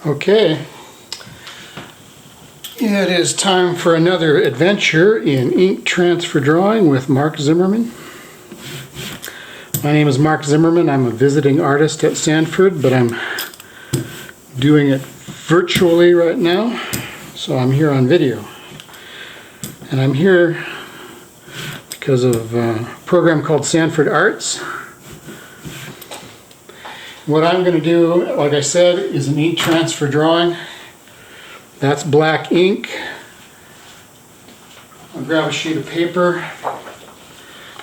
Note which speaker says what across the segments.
Speaker 1: Okay, it is time for another adventure in ink transfer drawing with Mark Zimmerman. My name is Mark Zimmerman. I'm a visiting artist at Sanford, but I'm doing it virtually right now, so I'm here on video. And I'm here because of a program called Sanford Arts. What I'm going to do, like I said, is an ink transfer drawing. That's black ink. I'll grab a sheet of paper,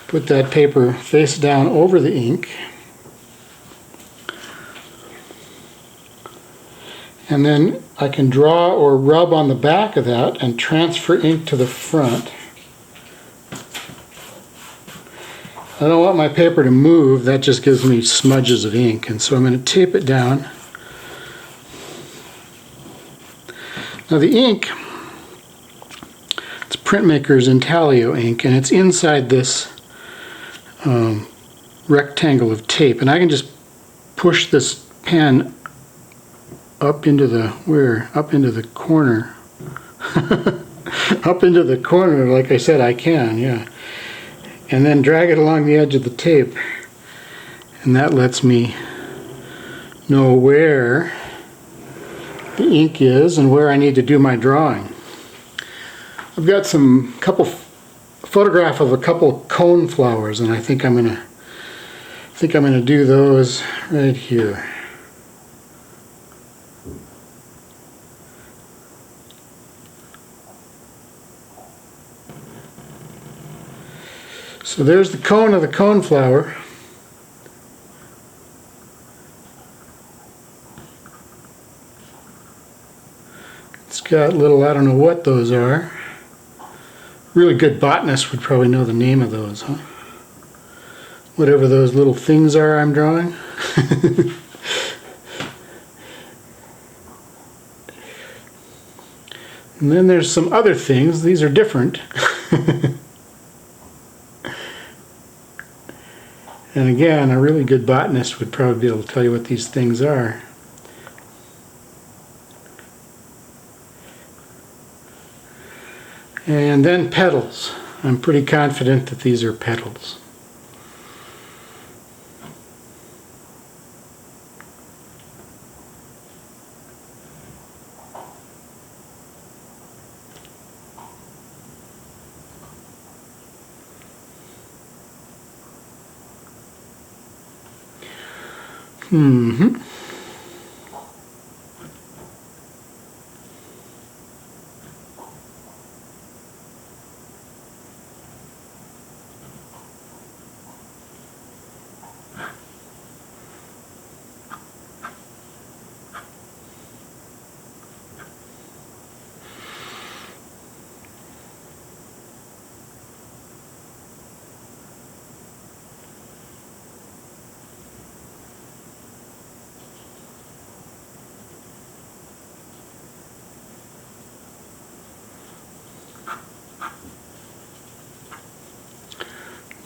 Speaker 1: put that paper face down over the ink, and then I can draw or rub on the back of that and transfer ink to the front. I don't want my paper to move, that just gives me smudges of ink, and so I'm going to tape it down. Now the ink, it's printmaker's Intaglio ink, and it's inside this rectangle of tape, and I can just push this pen up into the, up into the corner. Up into the corner, like I said, I can, yeah. And then drag it along the edge of the tape, and that lets me know where the ink is and where I need to do my drawing. I've got photograph of a couple coneflowers, and I think I'm gonna do those right here. So there's the cone of the coneflower. It's got little, I don't know what those are. Really good botanist would probably know the name of those, huh? Whatever those little things are I'm drawing. And then there's some other things. These are different. And again, a really good botanist would probably be able to tell you what these things are. And then petals. I'm pretty confident that these are petals. Mm-hmm.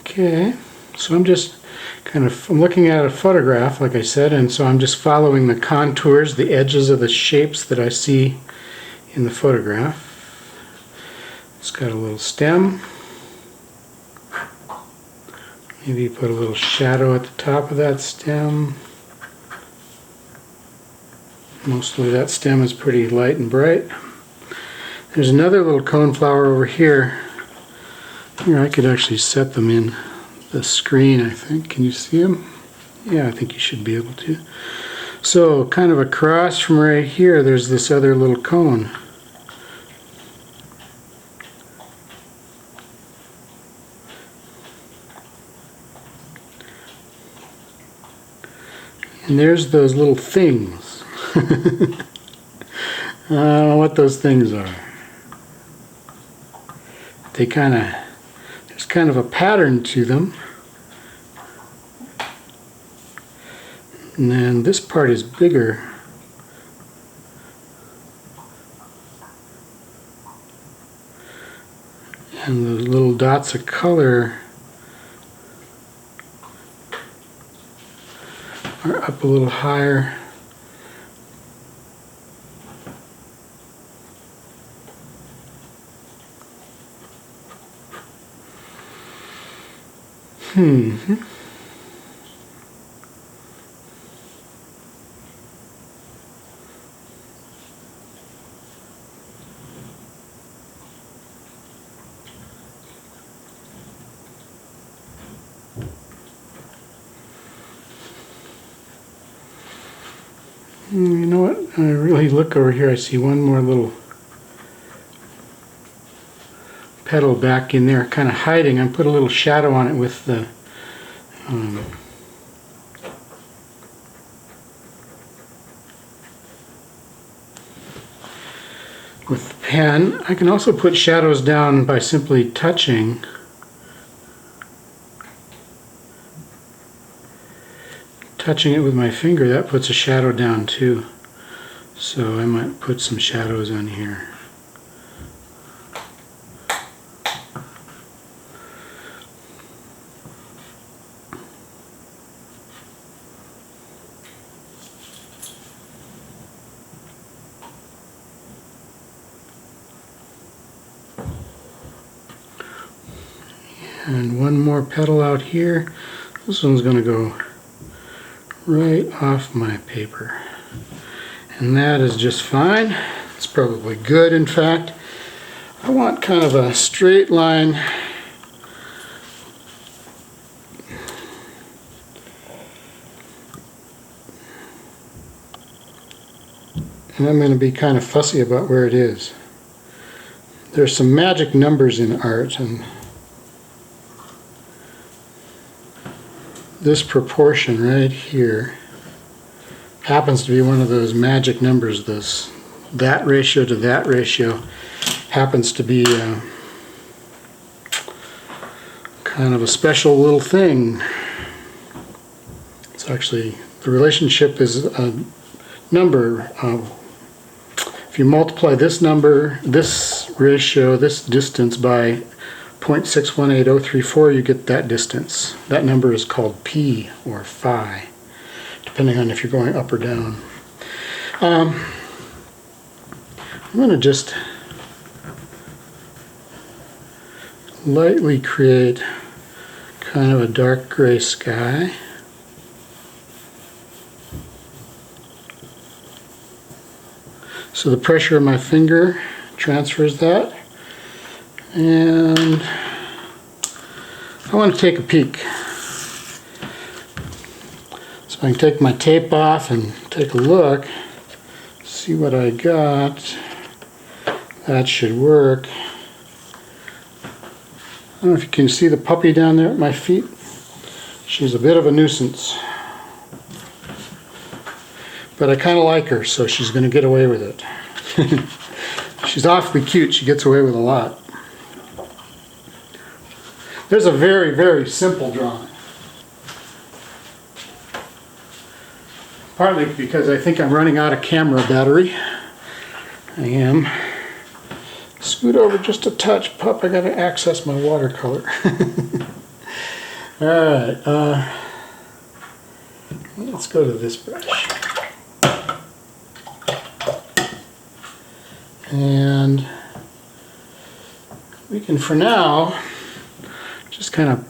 Speaker 1: Okay, so I'm just I'm looking at a photograph, like I said, and so I'm just following the contours, the edges of the shapes that I see in the photograph. It's got a little stem. Maybe put a little shadow at the top of that stem. Mostly that stem is pretty light and bright. There's another little coneflower over here. Here, I could actually set them in the screen, I think. Can you see them? Yeah, I think you should be able to. So, kind of across from right here, there's this other little cone. And there's those little things. I don't know what those things are. They there's kind of a pattern to them. And then this part is bigger. And the little dots of color are up a little higher. You know what? I really look over here. I see one more little petal back in there, kind of hiding. I put a little shadow on it with the pen. I can also put shadows down by simply touching. Touching it with my finger, that puts a shadow down too. So I might put some shadows on here. And one more petal out here. This one's going to go right off my paper. And that is just fine. It's probably good, in fact. I want kind of a straight line. And I'm going to be kind of fussy about where it is. There's some magic numbers in art, and this proportion right here happens to be one of those magic numbers. That ratio to that ratio happens to be kind of a special little thing. It's actually, the relationship is a number. If you multiply this number, this ratio, this distance by 0.618034, you get that distance. That number is called pi or phi, depending on if you're going up or down. I'm going to just lightly create kind of a dark gray sky. So the pressure of my finger transfers that. And I want to take a peek. So I can take my tape off and take a look, see what I got. That should work. I don't know if you can see the puppy down there at my feet. She's a bit of a nuisance. But I kind of like her, so she's going to get away with it. She's awfully cute. She gets away with a lot. There's a very, very simple drawing. Partly because I think I'm running out of camera battery. I am. Scoot over just a touch, pup. I got to access my watercolor. Alright, let's go to this brush. And we can, for now, just kind of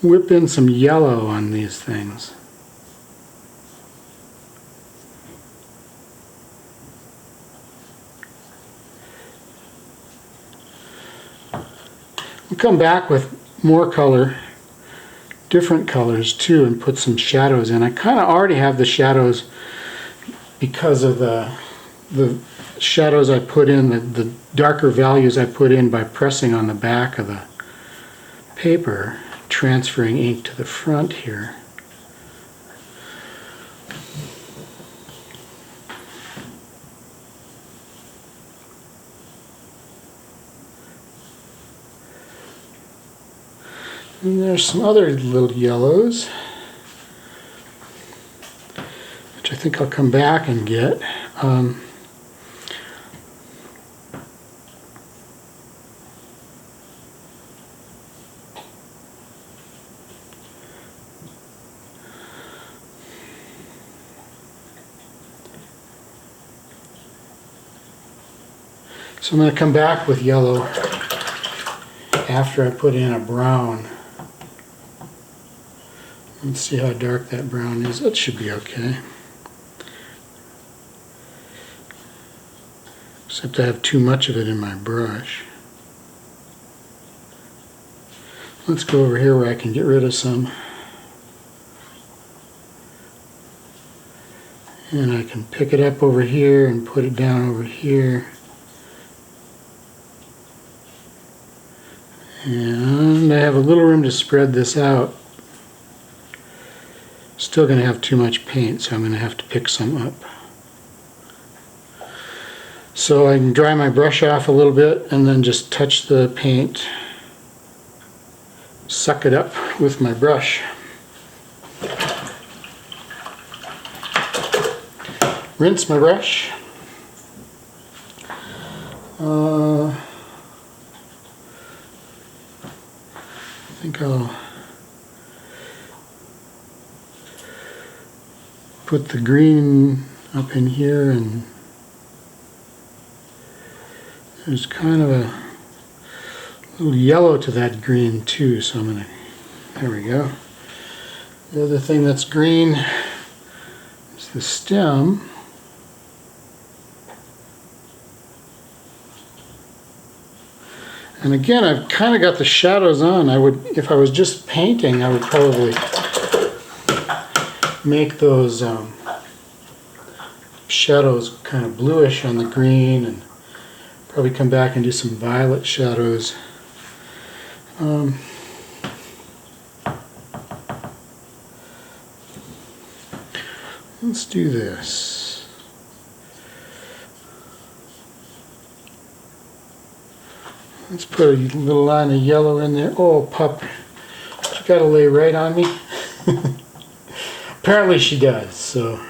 Speaker 1: whip in some yellow on these things. We'll come back with more color, different colors too, and put some shadows in. I kind of already have the shadows because of the shadows I put in, the darker values I put in by pressing on the back of the paper, transferring ink to the front here. And there's some other little yellows, which I think I'll come back and get. So I'm going to come back with yellow after I put in a brown. Let's see how dark that brown is. That should be okay. Except I have too much of it in my brush. Let's go over here where I can get rid of some. And I can pick it up over here and put it down over here. And I have a little room to spread this out. Still going to have too much paint, so I'm going to have to pick some up. So I can dry my brush off a little bit and then just touch the paint, suck it up with my brush. Rinse my brush. I think I'll put the green up in here, and there's kind of a little yellow to that green too, so I'm gonna, there we go. The other thing that's green is the stem. And again, I've kind of got the shadows on. I would, if I was just painting, I would probably make those shadows kind of bluish on the green, and probably come back and do some violet shadows. Let's do this. Let's put a little line of yellow in there. Oh, pup, she got to lay right on me. Apparently she does, so.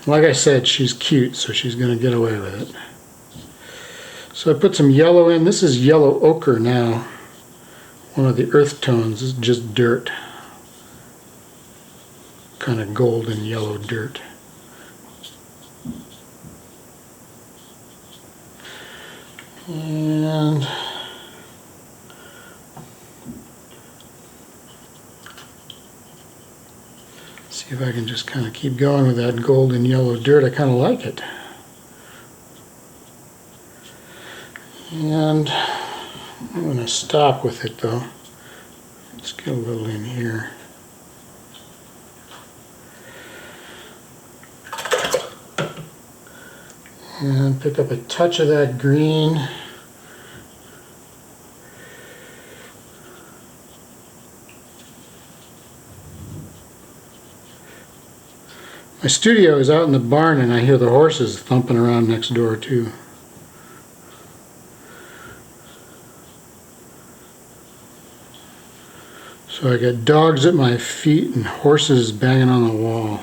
Speaker 1: Like I said, she's cute, so she's going to get away with it. So I put some yellow in. This is yellow ochre now. One of the earth tones. This is just dirt. Kind of golden yellow dirt. And see if I can just kind of keep going with that golden yellow dirt. I kind of like it. And I'm going to stop with it though. Let's get a little in here. And pick up a touch of that green. My studio is out in the barn, and I hear the horses thumping around next door too. So I got dogs at my feet and horses banging on the wall.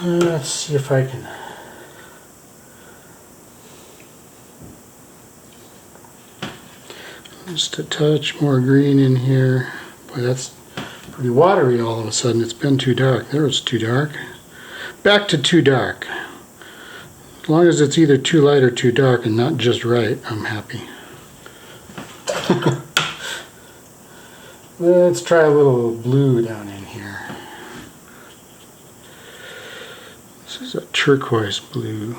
Speaker 1: Let's see if I can just a touch more green in here. Boy, that's pretty watery all of a sudden. It's been too dark. There, it's too dark. Back to too dark. As long as it's either too light or too dark and not just right, I'm happy. Let's try a little blue down in here. This is a turquoise blue.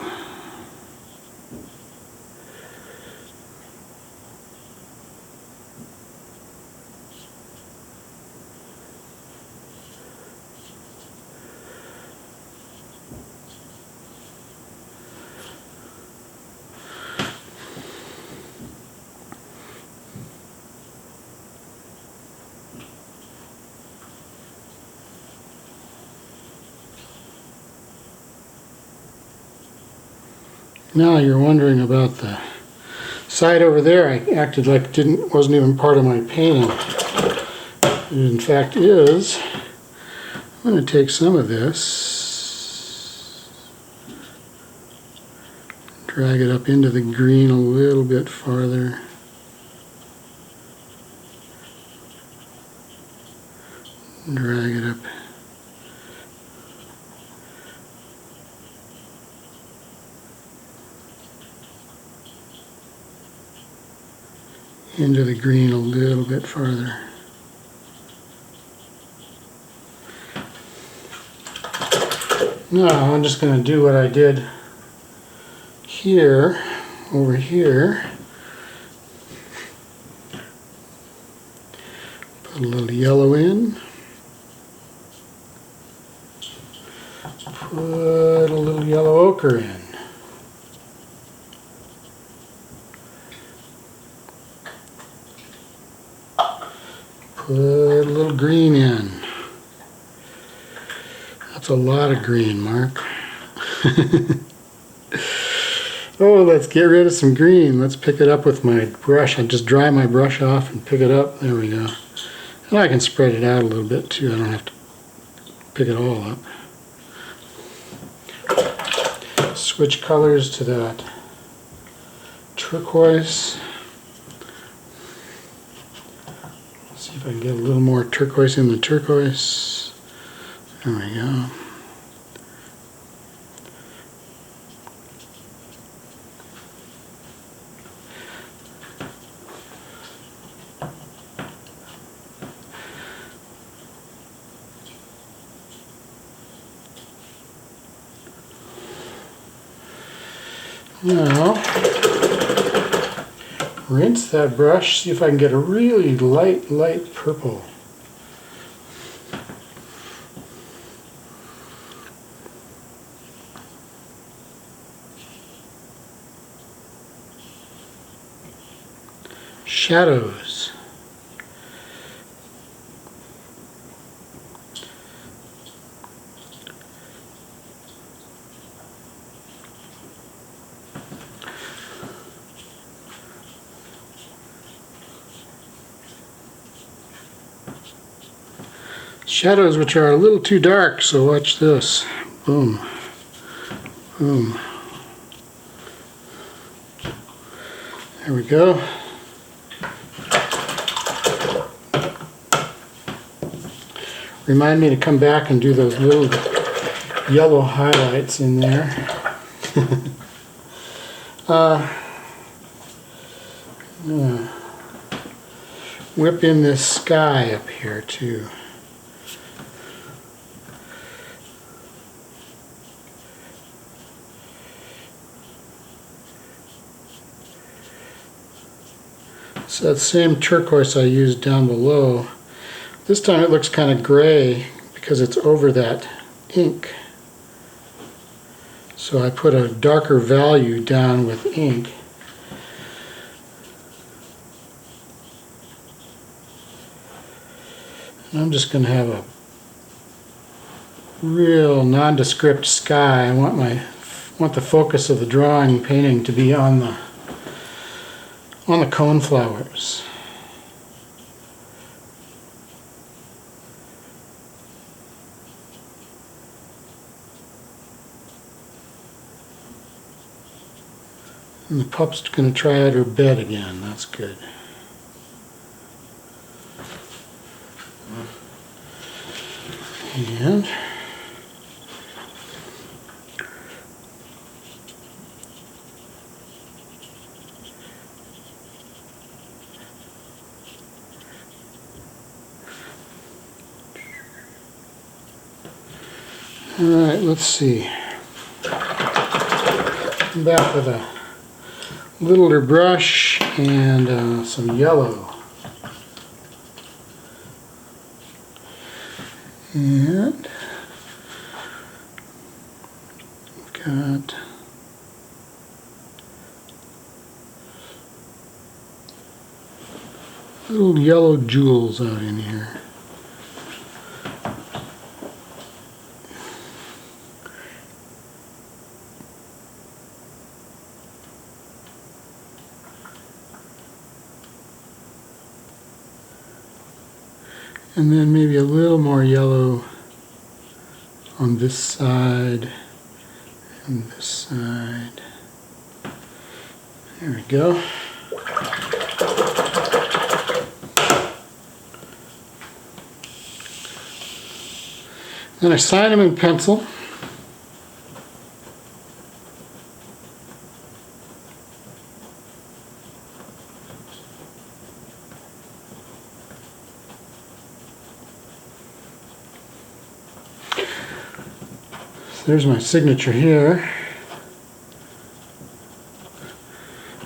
Speaker 1: Now you're wondering about the side over there. I acted like it wasn't even part of my painting. It in fact is. I'm going to take some of this, drag it up into the green a little bit farther. Drag it up. Into the green a little bit farther. Now I'm just going to do what I did here, over here. Put a little yellow in. Put a little yellow ochre in. Put a little green in. That's a lot of green, Mark. Oh, let's get rid of some green. Let's pick it up with my brush. I just dry my brush off and pick it up. There we go. And I can spread it out a little bit too. I don't have to pick it all up. Switch colors to that turquoise. See if I can get a little more turquoise in the turquoise. There we go. Now, rinse that brush, see if I can get a really light purple. Shadows. Shadows which are a little too dark, so watch this. Boom. Boom. There we go. Remind me to come back and do those little yellow highlights in there. Whip in this sky up here too. It's that same turquoise I used down below. This time it looks kind of gray because it's over that ink. So I put a darker value down with ink. And I'm just going to have a real nondescript sky. I want the focus of the drawing painting to be on the coneflowers. And the pup's going to try out her bed again. That's good. And all right, let's see. Come back with a littler brush and some yellow. And we've got little yellow jewels out in here. And then maybe a little more yellow on this side and this side. There we go. Then I sign them in pencil. There's my signature here,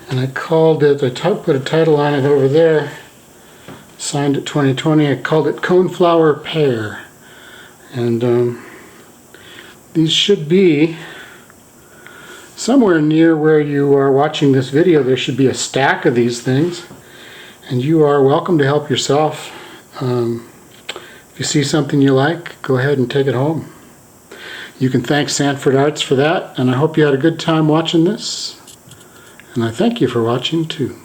Speaker 1: and I called it, put a title on it over there, signed it 2020, I called it Coneflower Pear. And these should be somewhere near where you are watching this video. There should be a stack of these things, and you are welcome to help yourself. If you see something you like, go ahead and take it home. You can thank Sanford Arts for that, and I hope you had a good time watching this. And I thank you for watching too.